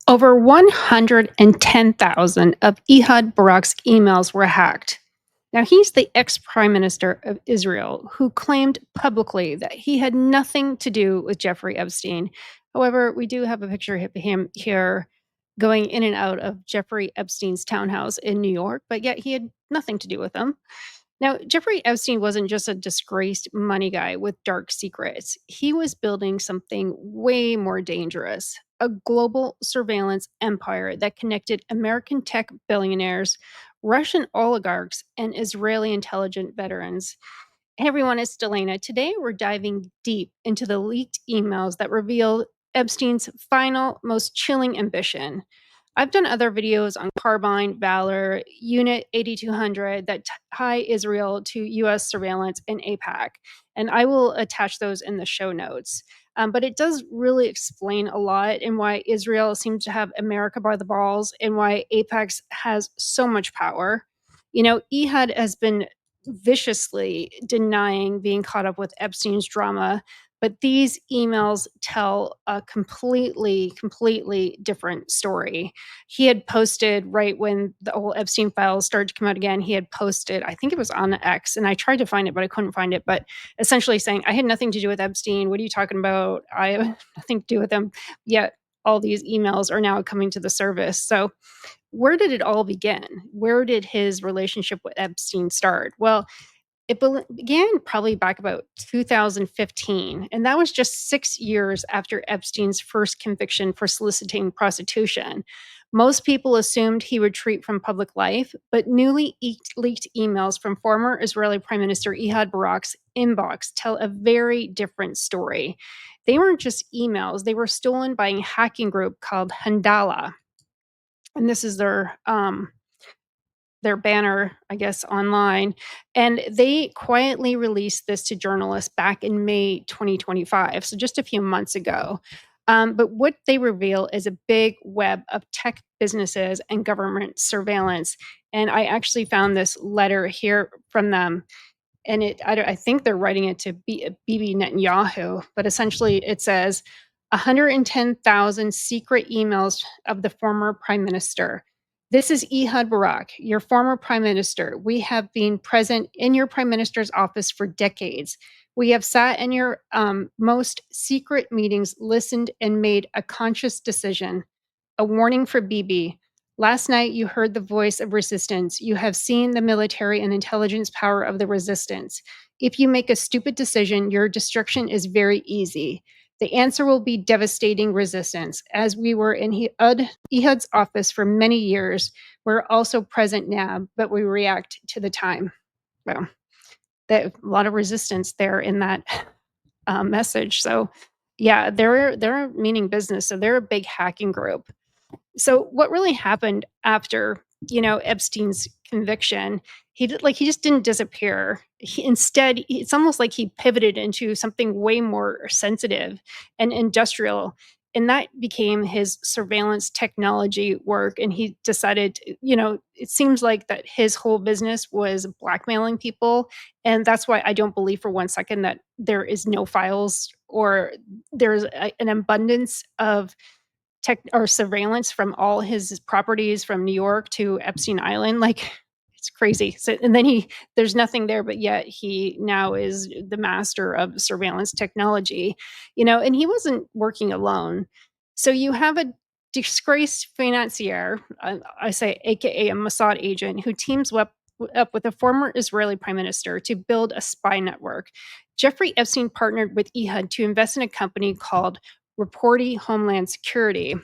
Over 110,000 of Ehud Barak's emails were hacked. Now, he's the ex Prime Minister of Israel who claimed publicly that he had nothing to do with Jeffrey Epstein. However, we do have a picture of him here going in and out of Jeffrey Epstein's townhouse in New York, but yet he had nothing to do with him. Now, Jeffrey Epstein wasn't just a disgraced money guy with dark secrets. He was building something way more dangerous, a global surveillance empire that connected American tech billionaires, Russian oligarchs, and Israeli intelligence veterans. Hey everyone, it's Delana. Today we're diving deep into the leaked emails that reveal Epstein's final, most chilling ambition. I've done other videos on Carbyne, Valor, Unit 8200 that tie Israel to US surveillance in APAC, and I will attach those in the show notes. But it does really explain a lot in why Israel seems to have America by the balls and why APAC has so much power. Ehud has been viciously denying being caught up with Epstein's drama, but these emails tell a completely different story. He had posted right when the whole Epstein files started to come out again, he had posted, I think it was on X, and I tried to find it, but I couldn't find it, but essentially saying, I had nothing to do with Epstein. What are you talking about? I have nothing to do with him. Yet all these emails are now coming to the surface. So where did it all begin? Where did his relationship with Epstein start? Well, it began probably back about 2015, and that was just 6 years after Epstein's first conviction for soliciting prostitution. Most people assumed he would retreat from public life, but newly leaked emails from former Israeli Prime Minister Ehud Barak's inbox tell a very different story. They weren't just emails, they were stolen by a hacking group called Handala. And this is their banner, I guess, online. And they quietly released this to journalists back in May 2025, so just a few months ago. But what they reveal is a big web of tech businesses and government surveillance. And I actually found this letter here from them. And I think they're writing it to Bibi Netanyahu, but essentially it says 110,000 secret emails of the former prime minister. This is Ehud Barak, your former prime minister. We have been present in your prime minister's office for decades. We have sat in your most secret meetings, listened, and made a conscious decision. A warning for Bibi. Last night, you heard the voice of resistance. You have seen the military and intelligence power of the resistance. If you make a stupid decision, your destruction is very easy. The answer will be devastating resistance. As we were in Ehud's office for many years, we're also present now, but we react to the time. Well, a lot of resistance there in that message. So, yeah, they're meaning business. So they're a big hacking group. So what really happened after, Epstein's conviction, he just didn't disappear. It's almost like he pivoted into something way more sensitive and industrial. And that became his surveillance technology work. And he decided, it seems like that his whole business was blackmailing people. And that's why I don't believe for one second that there is no files or there's an abundance of tech or surveillance from all his properties from New York to Epstein Island. Like, it's crazy. So, and then there's nothing there, but yet he now is the master of surveillance technology, and he wasn't working alone. So you have a disgraced financier, I say, AKA a Mossad agent, who teams up with a former Israeli prime minister to build a spy network. Jeffrey Epstein partnered with Ehud to invest in a company called Reporty Homeland Security,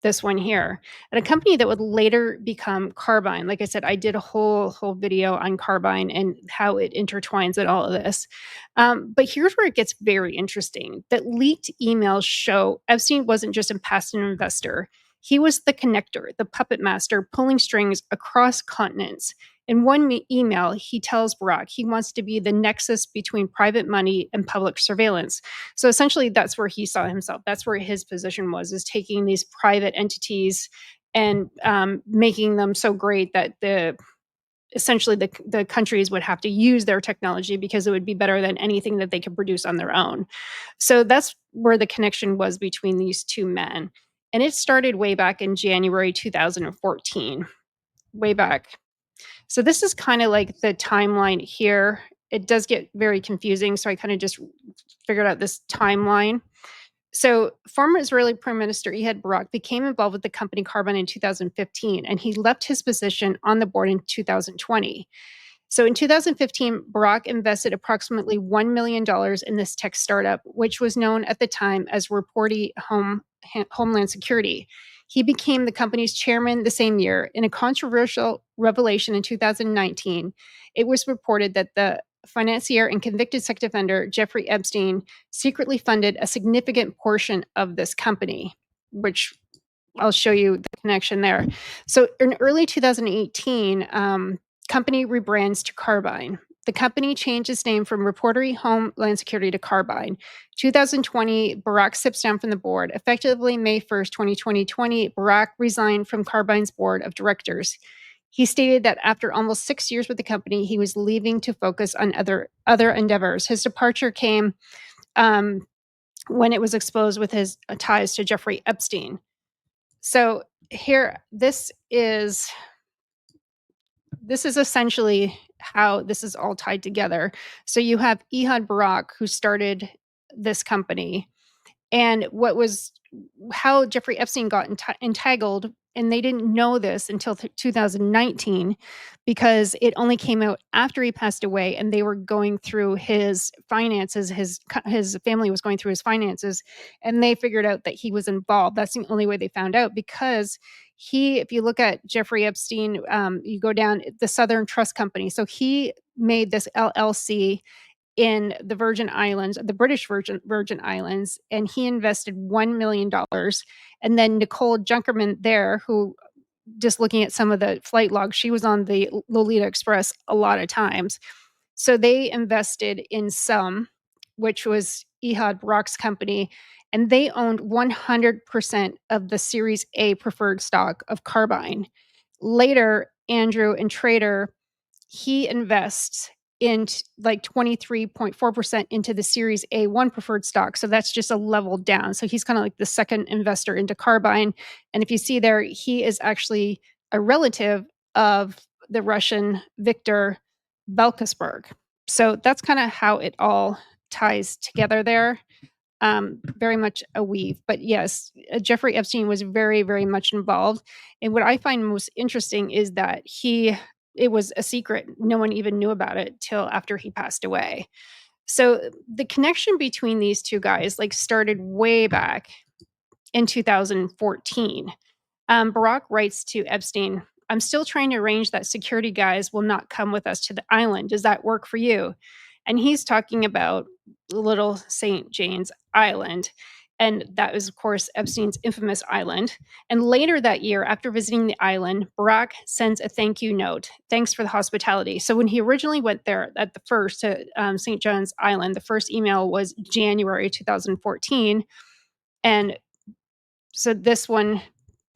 this one here, and a company that would later become Carbyne. Like I said, I did a whole video on Carbyne and how it intertwines in all of this. But here's where it gets very interesting. That leaked emails show Epstein wasn't just a passive investor. He was the connector, the puppet master, pulling strings across continents. In one email, he tells Barak he wants to be the nexus between private money and public surveillance. So essentially, that's where he saw himself. That's where his position was, is taking these private entities and making them so great that essentially the countries would have to use their technology because it would be better than anything that they could produce on their own. So that's where the connection was between these two men. and it started way back in January 2014, way back. So this is kind of like the timeline here. It does get very confusing, so I kind of just figured out this timeline. So, former Israeli Prime Minister Ehud Barak became involved with the company Carbyne in 2015, and he left his position on the board in 2020. So, in 2015, Barak invested approximately $1 million in this tech startup, which was known at the time as Reporty Homeland Security. He became the company's chairman the same year. In a controversial revelation in 2019, it was reported that the financier and convicted sex offender Jeffrey Epstein secretly funded a significant portion of this company, which I'll show you the connection there. So in early 2018, company rebrands to Carbyne. The company changed its name from Reportery Homeland Security to Carbyne. 2020, Barak steps down from the board. Effectively May 1st, 2020, Barak resigned from Carbyne's board of directors. He stated that after almost 6 years with the company, he was leaving to focus on other endeavors. His departure came when it was exposed with his ties to Jeffrey Epstein. So here, this is essentially how this is all tied together. So you have Ehud Barak, who started this company, and how Jeffrey Epstein got entangled, and they didn't know this until 2019 because it only came out after he passed away, and they were going through his finances. His family was going through his finances, and they figured out that he was involved. That's the only way they found out, because if you look at Jeffrey Epstein, you go down the Southern Trust Company. So he made this LLC in the Virgin Islands, the British Virgin Islands, and he invested $1 million. And then Nicole Junkerman there, who, just looking at some of the flight logs, she was on the Lolita Express a lot of times. So they invested in some, which was Ehud Barak's company, and they owned 100% of the Series A preferred stock of Carbyne. Later, Andrew and Trader, he invests in like 23.4% into the Series A1 preferred stock. So that's just a level down. So he's kind of like the second investor into Carbyne. And if you see there, he is actually a relative of the Russian Viktor Belkesberg. So that's kind of how it all ties together there. Very much a weave. But yes, Jeffrey Epstein was very, very much involved. And what I find most interesting is that it was a secret. No one even knew about it till after he passed away. So the connection between these two guys started way back in 2014. Barak writes to Epstein, "I'm still trying to arrange that security guys will not come with us to the island. Does that work for you?" And he's talking about Little St. James Island. And that was, of course, Epstein's infamous island. And later that year, after visiting the island, Barak sends a thank you note. Thanks for the hospitality. So when he originally went there to St. John's Island, the first email was January 2014. And so this one,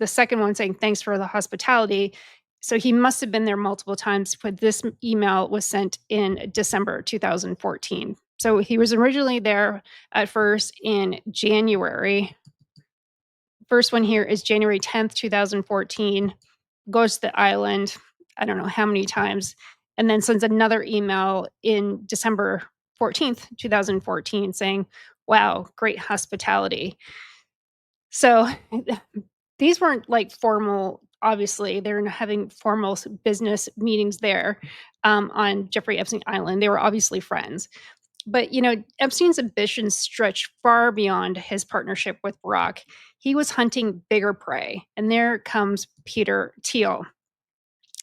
the second one saying thanks for the hospitality. So he must have been there multiple times, but this email was sent in December 2014. So he was originally there at first in January. First one here is January 10th, 2014, goes to the island, I don't know how many times, and then sends another email in December 14th, 2014 saying, "Wow, great hospitality." So these weren't formal, obviously, they're having formal business meetings there on Jeffrey Epstein Island. They were obviously friends. But, Epstein's ambitions stretched far beyond his partnership with Barak. He was hunting bigger prey. And there comes Peter Thiel.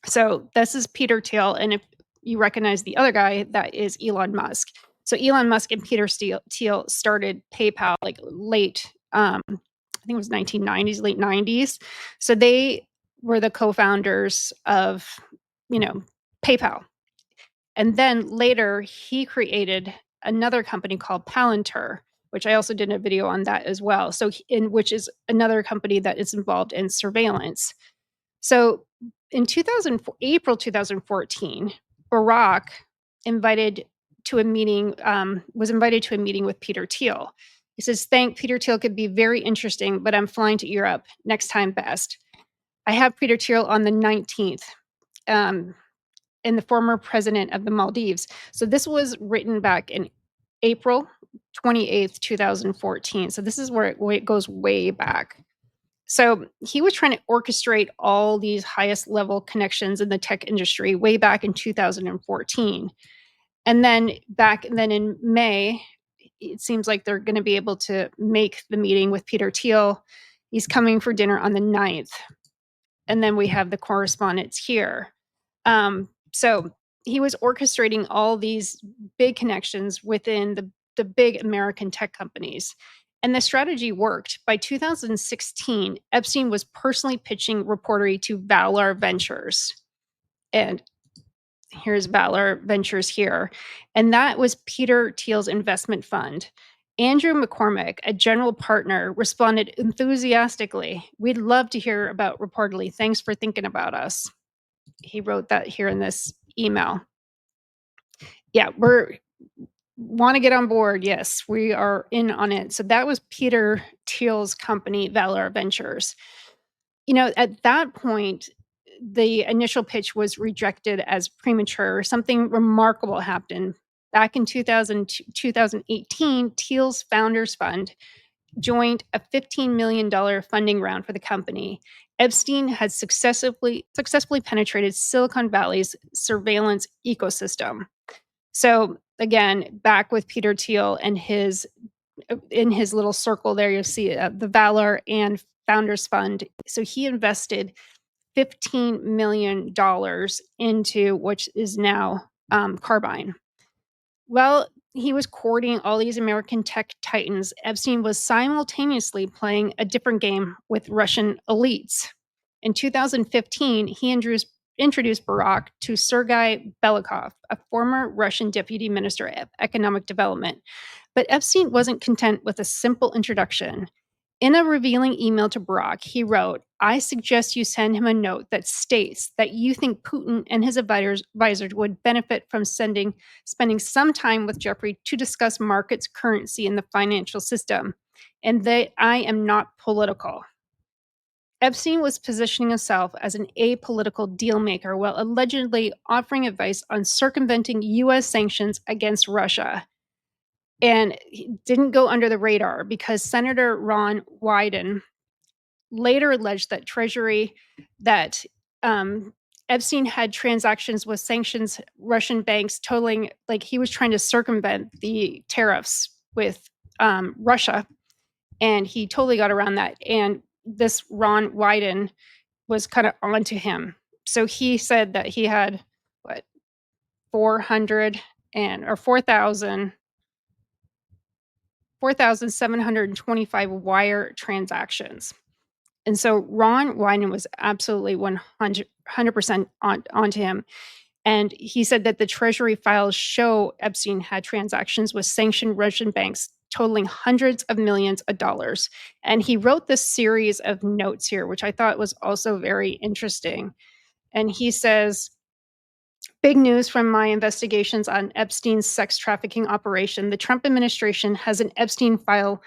So this is Peter Thiel. And if you recognize the other guy, that is Elon Musk. So Elon Musk and Peter Thiel started PayPal late, I think it was 1990s, late 90s. So they were the co-founders of, PayPal. And then later he created another company called Palantir, which I also did a video on that as well. So which is another company that is involved in surveillance. So in April 2014, Barak was invited to a meeting with Peter Thiel. He says, "Think Peter Thiel could be very interesting, but I'm flying to Europe. Next time best." I have Peter Thiel on the 19th, um, and the former president of the Maldives. So this was written back in April 28th, 2014. So this is where it goes way back. So he was trying to orchestrate all these highest level connections in the tech industry way back in 2014. And then in May, it seems like they're going to be able to make the meeting with Peter Thiel. He's coming for dinner on the 9th. And then we have the correspondence here. So he was orchestrating all these big connections within the big American tech companies. And the strategy worked. By 2016, Epstein was personally pitching reportery to Valor Ventures. And here's Valor Ventures here. And that was Peter Thiel's investment fund. Andrew McCormick, a general partner, responded enthusiastically, "We'd love to hear about Reportedly. Thanks for thinking about us." He wrote that here in this email. Yeah, we're want to get on board. Yes, we are in on it. So that was Peter Thiel's company, Valor Ventures. At that point, the initial pitch was rejected as premature. Something remarkable happened. Back in 2018, Thiel's Founders Fund joined a $15 million funding round for the company. Epstein had successfully penetrated Silicon Valley's surveillance ecosystem. So again, back with Peter Thiel and his in his little circle there, you'll see the Valor and Founders Fund. So he invested $15 million into which is now Carbyne. Well, he was courting all these American tech titans. Epstein was simultaneously playing a different game with Russian elites. In 2015, he introduced Barak to Sergei Belikov, a former Russian deputy minister of economic development. But Epstein wasn't content with a simple introduction. In a revealing email to Barak, he wrote, "I suggest you send him a note that states that you think Putin and his advisors would benefit from spending some time with Jeffrey to discuss markets, currency, and the financial system, and that I am not political." Epstein was positioning himself as an apolitical dealmaker while allegedly offering advice on circumventing U.S. sanctions against Russia. And he didn't go under the radar because Senator Ron Wyden later alleged that Epstein had transactions with sanctions Russian banks totaling, like he was trying to circumvent the tariffs with Russia, and he totally got around that. And this Ron Wyden was kind of onto him. So he said that he had what 400 or 4,725 wire transactions. And so Ron Wyden was absolutely 100% onto him. And he said that the Treasury files show Epstein had transactions with sanctioned Russian banks totaling hundreds of millions of dollars. And he wrote this series of notes here, which I thought was also very interesting. And he says, "Big news from my investigations on Epstein's sex trafficking operation. The Trump administration has an Epstein file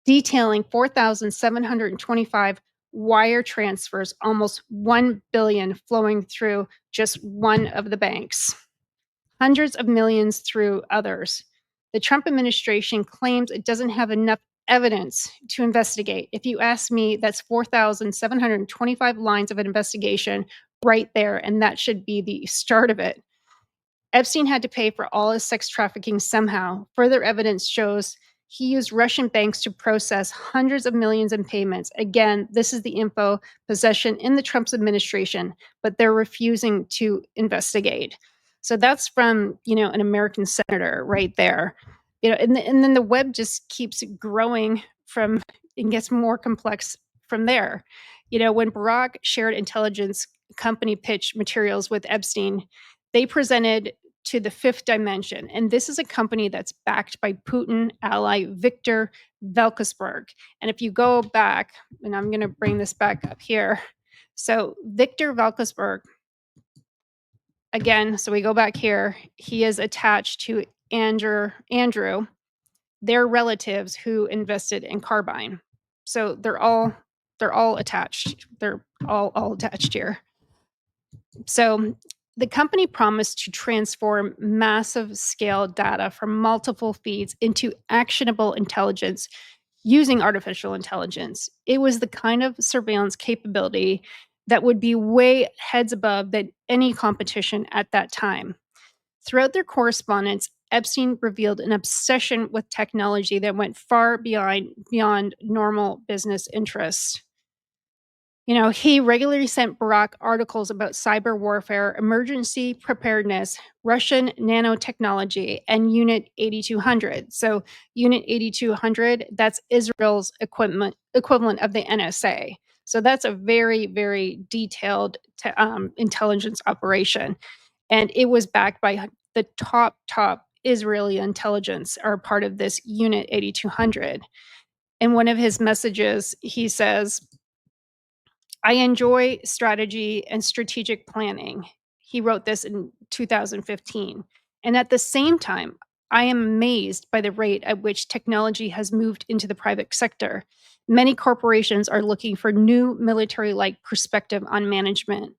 detailing 4,725 wire transfers, almost 1 billion flowing through just one of the banks, hundreds of millions through others. The Trump administration claims it doesn't have enough evidence to investigate. If you ask me, that's 4,725 lines of an investigation right there, and that should be the start of it. Epstein had to pay for all his sex trafficking somehow. Further evidence shows he used Russian banks to process hundreds of millions in payments. Again, this is the info possession in the Trump administration, but they're refusing to investigate." So that's from, an American senator right there. And then the web just keeps growing and gets more complex from there. When Barak shared intelligence company pitch materials with Epstein, they presented to the Fifth Dimension. And this is a company that's backed by Putin ally Viktor Velkesberg. And if you go back, and I'm going to bring this back up here. So Viktor Velkesberg, again, so we go back here. He is attached to Andrew their relatives who invested in Carbyne. So they're all attached. They're all attached here. So the company promised to transform massive scale data from multiple feeds into actionable intelligence using artificial intelligence. It was the kind of surveillance capability that would be way heads above than any competition at that time. Throughout their correspondence, Epstein revealed an obsession with technology that went far beyond normal business interests. He regularly sent Barak articles about cyber warfare, emergency preparedness, Russian nanotechnology, and Unit 8200. So, Unit 8200, that's Israel's equivalent of the NSA. So, that's a very, very detailed intelligence operation. And it was backed by the top Israeli intelligence, are part of this Unit 8200. In one of his messages, he says, I enjoy strategy and strategic planning. He wrote this in 2015. And at the same time, I am amazed by the rate at which technology has moved into the private sector. Many corporations are looking for new military like perspective on management.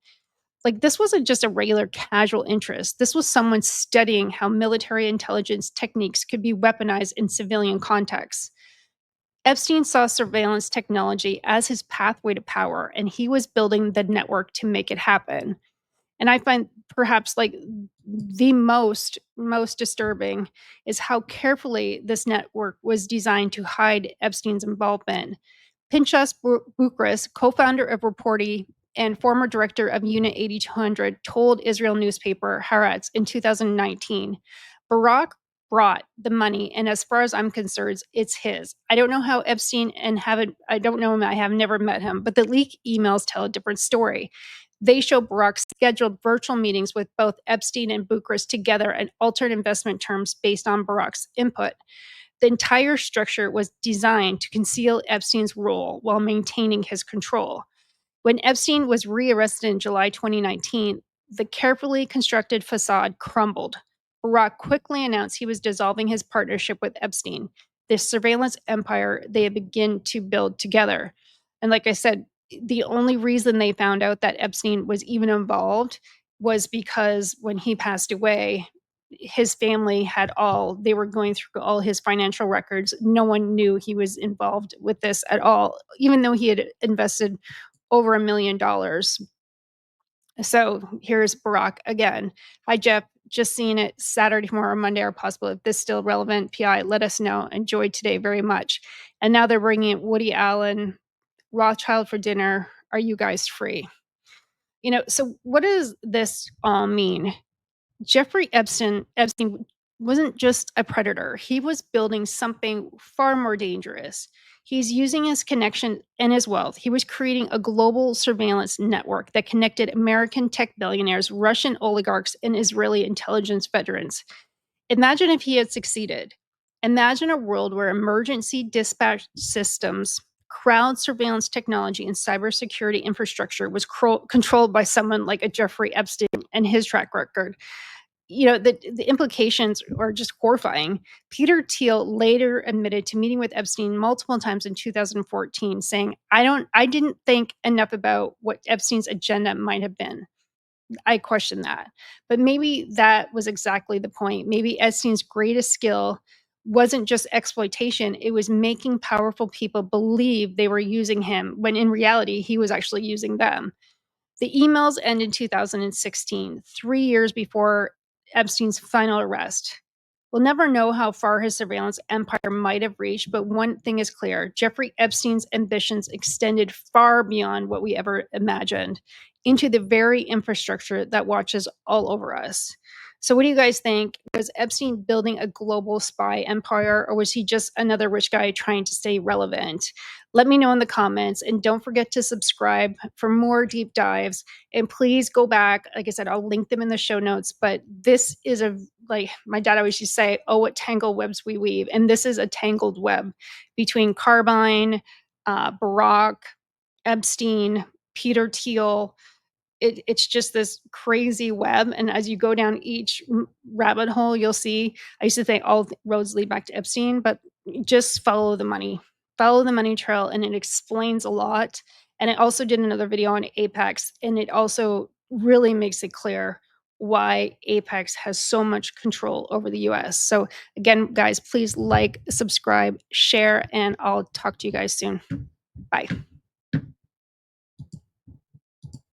Like, this wasn't just a regular casual interest. This was someone studying how military intelligence techniques could be weaponized in civilian contexts. Epstein saw surveillance technology as his pathway to power, and he was building the network to make it happen. And I find perhaps like the most disturbing is how carefully this network was designed to hide Epstein's involvement. Pinchas Bukris, co-founder of Reporty and former director of Unit 8200, told Israel newspaper Haaretz in 2019, Barak brought the money, and as far as I'm concerned, it's his. I don't know how Epstein and haven't I don't know him, I have never met him, but the leaked emails tell a different story. They show Barak scheduled virtual meetings with both Epstein and Bukris together and altered investment terms based on Barak's input. The entire structure was designed to conceal Epstein's role while maintaining his control. When Epstein was rearrested in July 2019, the carefully constructed facade crumbled. Barak quickly announced he was dissolving his partnership with Epstein, the surveillance empire they had begun to build together. And like I said, the only reason they found out that Epstein was even involved was because when he passed away, his family they were going through all his financial records. No one knew he was involved with this at all, even though he had invested over $1 million. So here's Barak again. Hi, Jeff. Just seeing it Saturday, tomorrow, Monday are possible. If this is still relevant, PI, let us know. Enjoyed today very much. And now they're bringing in Woody Allen, Rothschild for dinner. Are you guys free? So what does this all mean? Jeffrey Epstein wasn't just a predator. He was building something far more dangerous. He's using his connection and his wealth. He was creating a global surveillance network that connected American tech billionaires, Russian oligarchs, and Israeli intelligence veterans. Imagine if he had succeeded. Imagine a world where emergency dispatch systems, crowd surveillance technology, and cybersecurity infrastructure was controlled by someone like a Jeffrey Epstein and his track record. The implications are just horrifying. Peter Thiel later admitted to meeting with Epstein multiple times in 2014, saying, I didn't think enough about what Epstein's agenda might have been. I question that. But maybe that was exactly the point. Maybe Epstein's greatest skill wasn't just exploitation, it was making powerful people believe they were using him when in reality he was actually using them. The emails end in 2016, 3 years before Epstein's final arrest. We'll never know how far his surveillance empire might have reached, but one thing is clear: Jeffrey Epstein's ambitions extended far beyond what we ever imagined, into the very infrastructure that watches all over us. So, what do you guys think? Was Epstein building a global spy empire, or was he just another rich guy trying to stay relevant? Let me know in the comments, and don't forget to subscribe for more deep dives. And please go back. Like I said, I'll link them in the show notes. But this is like my dad always used to say, oh, what tangled webs we weave. And this is a tangled web between Carbyne, Barak, Epstein, Peter Thiel. It's just this crazy web. And as you go down each rabbit hole, you'll see, I used to think all roads lead back to Epstein, but just follow the money trail, and it explains a lot. And I also did another video on Apex, and it also really makes it clear why Apex has so much control over the US. So again, guys, please like, subscribe, share, and I'll talk to you guys soon. Bye.